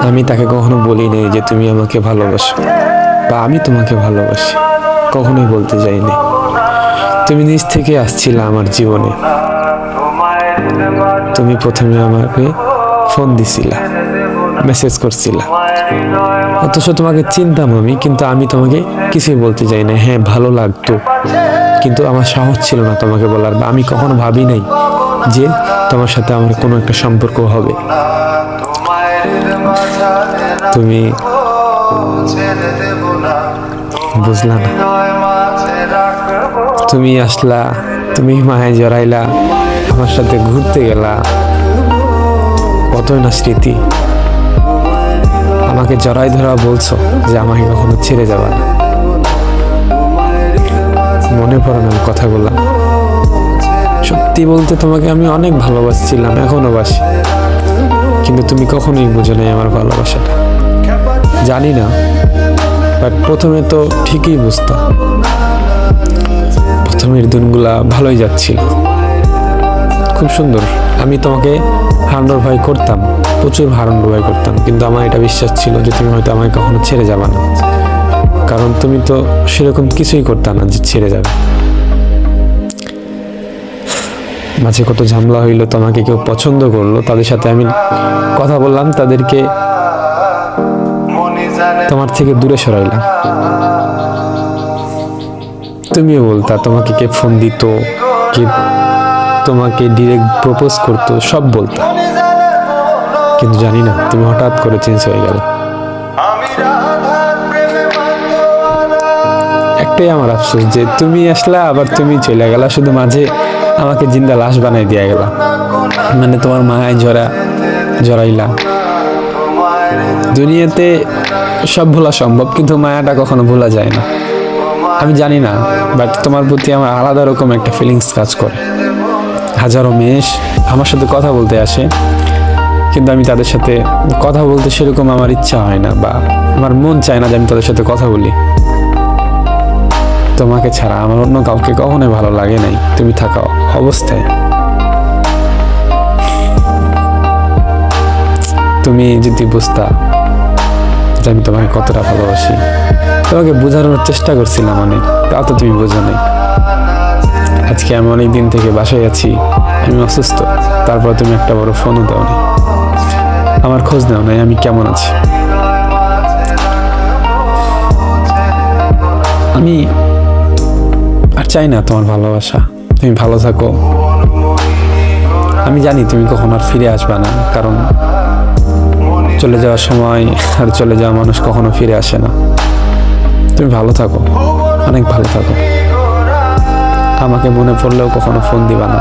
আমি তাকে কখনো বলি নাই যে তুমি আমাকে ভালোবাসো বা আমি তোমাকে ভালোবাসি, কখনোই বলতে যাইনি। তুমি নিজ থেকে আসছিলে আমার জীবনে। তুমি প্রথমে আমাকে ফোন দিছিলা, মেসেজ করছিলা, অথচ তোমাকে চিনতাম আমি, কিন্তু আমি তোমাকে কিছুই বলতে যাই না। হ্যাঁ, ভালো লাগতো, কিন্তু আমার সাহস ছিল না তোমাকে বলার, বা আমি কখনো ভাবি নাই যে তোমার সাথে আমার কোনো একটা সম্পর্ক হবে। তুমি বুঝলা না, তুমি আসলা, তুমি মায়ে জড়াইলা, আমার সাথে ঘুরতে গেলা, কতই না স্মৃতি। আমাকে জড়াই ধরা বলছো যে আমাকে কখনো ছেড়ে যাবা না। মনে পড়ে না কথাগুলা? সত্যি বলতে তোমাকে আমি অনেক ভালোবাসছিলাম, এখনো বাসি, কিন্তু তুমি কখনোই বুঝো নাই আমার ভালোবাসাটা। জানি না, বাট প্রথমে তো ঠিকই বুঝতাম। প্রথমের দিনগুলা ভালোই যাচ্ছিল, খুব সুন্দর। আমি তোমাকে হারানোর ভয় করতাম, প্রচুর হারানোর ভয় করতাম, কিন্তু আমার এটা বিশ্বাস ছিল যে তুমি হয়তো আমাকে কখনো ছেড়ে যাবে না, কারণ তুমি তো সেরকম কিছুই করতে না যে ছেড়ে যাবে। মাঝে কত ঝামেলা হইলো, তোমাকে কেউ পছন্দ করলো, তাদের সাথে আমি কথা বললাম, তাদেরকে তোমার থেকে দূরে সরাইলাম। তুমিও বলতা, তোমাকে কে ফোন দিত, কে তোমাকে ডিরেক্ট প্রপোজ করতো, সব বলতা, কিন্তু জানি না তুমি হঠাৎ করে চেঞ্জ হয়ে গেল। একটাই আমার আফসোস যে তুমি আসলা, আবার তুমি চলে গেলা, শুধু মাঝে আমাকে জিন্দা লাশ বানাই দিয়া গেলা। মানে তোমার মায়ায় জড়াইলা। দুনিয়াতে সব ভোলা সম্ভব, কিন্তু মায়াটা কখনো ভোলা যায় না। আমি জানি না, বাট তোমার প্রতি আমার আলাদা রকম একটা ফিলিংস কাজ করে। হাজারো মেয়ে আমার সাথে কথা বলতে আসে, কিন্তু আমি তাদের সাথে কথা বলতে সেরকম আমার ইচ্ছা হয় না, বা আমার মন চায় না যে আমি তাদের সাথে কথা বলি। তোমাকে ছাড়া আমার অন্য কাউকে কখনোই ভালো লাগে নাই তুমি থাকা অবস্থায়। তুমি যদি বুঝতা যে আমি তোমাকে কতটা ভালোবাসি, তোমাকে বোঝানোর চেষ্টা করছিলাম অনেক, তাও তো তুমি বোঝো নাই। আজকে আমি অনেক দিন থেকে বাসায় আছি, আমি অসুস্থ, তারপর তুমি একটা বড় ফোনও দাও নাই, আমার খোঁজ নাও নাই আমি কেমন আছি। আমি আর চাই না তোমার ভালোবাসা, তুমি ভালো থাকো। আমি জানি তুমি কখন আর ফিরে আসবে না, কারণ চলে যাওয়ার সময় আর চলে যাওয়া মানুষ কখনো ফিরে আসে না। তুমি ভালো থাকো, অনেক ভালো থাকো। আমাকে মনে পড়লেও কখনো ফোন দিবা না।